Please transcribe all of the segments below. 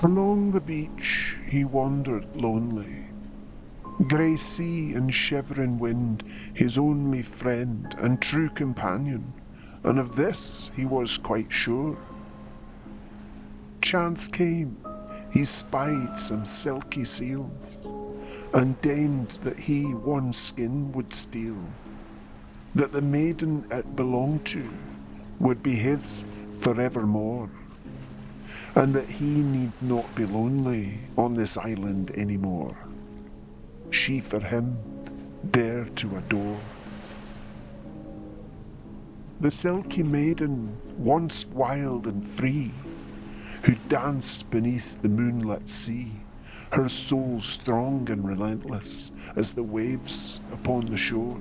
Along the beach he wandered lonely, grey sea and shivering wind, his only friend and true companion, and of this he was quite sure. Chance came, he spied some Selkie seals, and deigned that he one skin would steal, that the maiden it belonged to would be his forevermore, and that he need not be lonely on this island any more. She for him there to adore. The Selkie maiden, once wild and free, who danced beneath the moonlit sea, her soul strong and relentless as the waves upon the shore.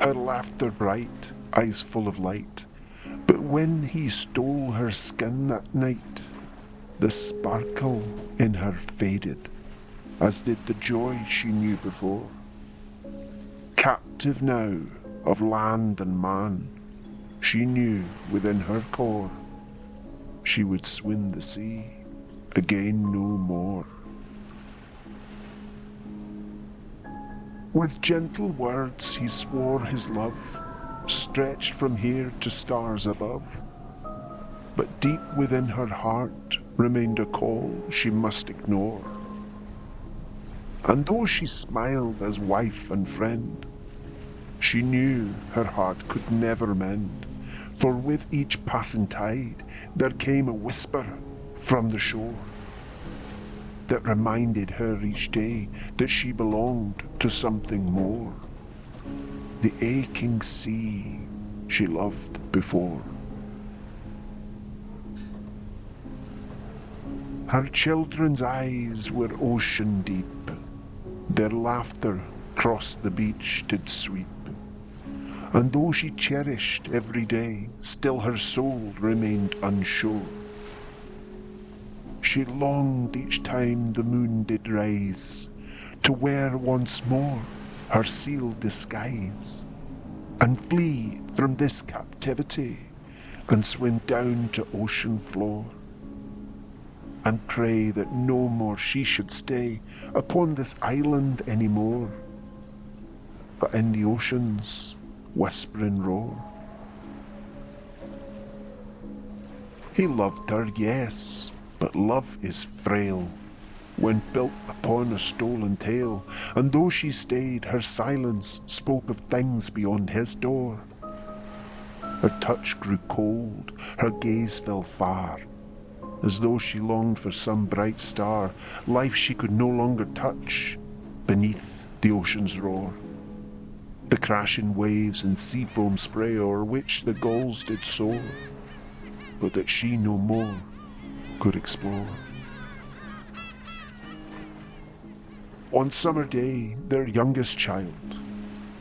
Her laughter bright, eyes full of light, but when he stole her skin that night, the sparkle in her faded, as did the joy she knew before. Captive now of land and man, she knew within her core she would swim the sea again no more. With gentle words he swore his love, stretched from here to stars above. But deep within her heart remained a call she must ignore. And though she smiled as wife and friend, she knew her heart could never mend, for with each passing tide there came a whisper from the shore that reminded her each day that she belonged to something more, the aching sea she loved before. Her children's eyes were ocean deep, their laughter cross the beach did sweep, and though she cherished every day, still her soul remained unsure. She longed each time the moon did rise, to wear once more her sealed disguise, and flee from this captivity, and swim down to ocean floor, and pray that no more she should stay upon this island any more, but in the ocean's whispering roar. He loved her, yes, but love is frail when built upon a stolen tale, and though she stayed, her silence spoke of things beyond his door. Her touch grew cold, her gaze fell far, as though she longed for some bright star, life she could no longer touch beneath the ocean's roar. The crashing waves and sea foam spray o'er which the gulls did soar, but that she no more could explore. One summer day their youngest child,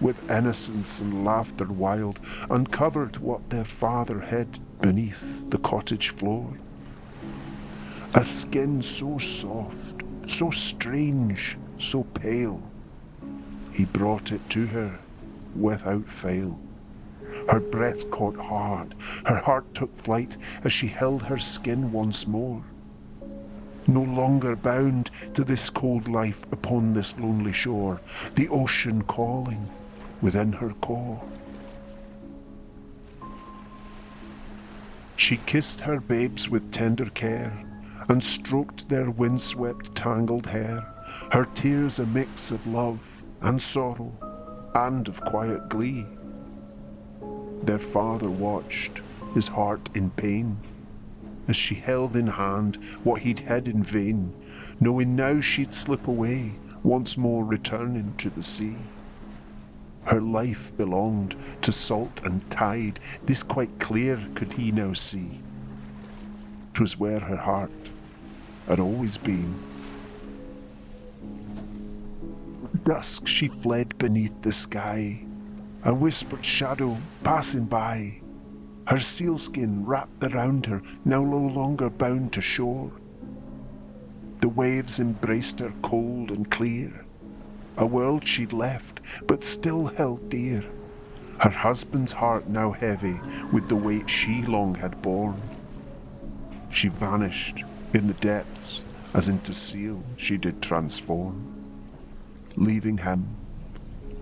with innocence and laughter wild, uncovered what their father hid beneath the cottage floor. A skin so soft, so strange, so pale, he brought it to her without fail. Her breath caught hard, her heart took flight as she held her skin once more. No longer bound to this cold life upon this lonely shore, the ocean calling within her core. She kissed her babes with tender care, and stroked their windswept tangled hair, her tears a mix of love and sorrow, and of quiet glee. Their father watched, his heart in pain, as she held in hand what he'd hid in vain, knowing now she'd slip away, once more returning to the sea. Her life belonged to salt and tide, this quite clear could he now see. 'Twas where her heart had always been. At dusk she fled beneath the sky, a whispered shadow passing by, her sealskin wrapped around her, now no longer bound to shore. The waves embraced her cold and clear, a world she'd left but still held dear, her husband's heart now heavy with the weight she long had borne. She vanished In the depths, as into seal, she did transform, leaving him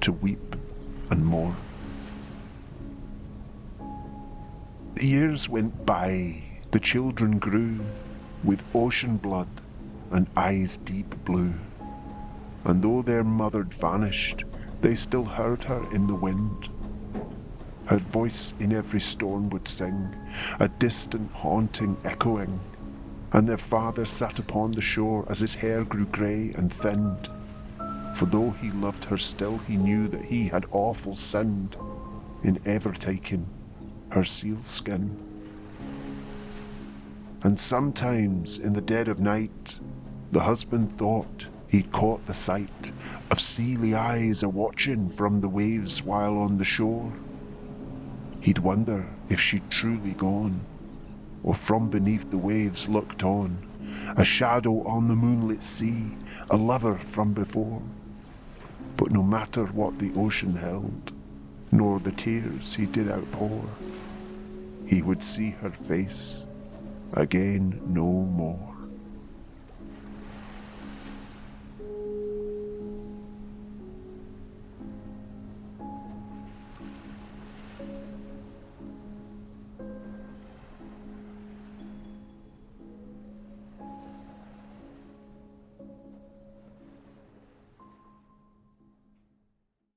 to weep and mourn. The years went by, the children grew, with ocean blood and eyes deep blue. And though their mother'd vanished, they still heard her in the wind. Her voice in every storm would sing, a distant haunting echoing. And their father sat upon the shore as his hair grew grey and thinned. For though he loved her still, he knew that he had awful sinned in ever taking her seal skin. And sometimes in the dead of night, the husband thought he'd caught the sight of seely eyes a-watching from the waves while on the shore. He'd wonder if she'd truly gone, or from beneath the waves looked on, a shadow on the moonlit sea, a lover from before. But no matter what the ocean held, nor the tears he did outpour, he would see her face again no more.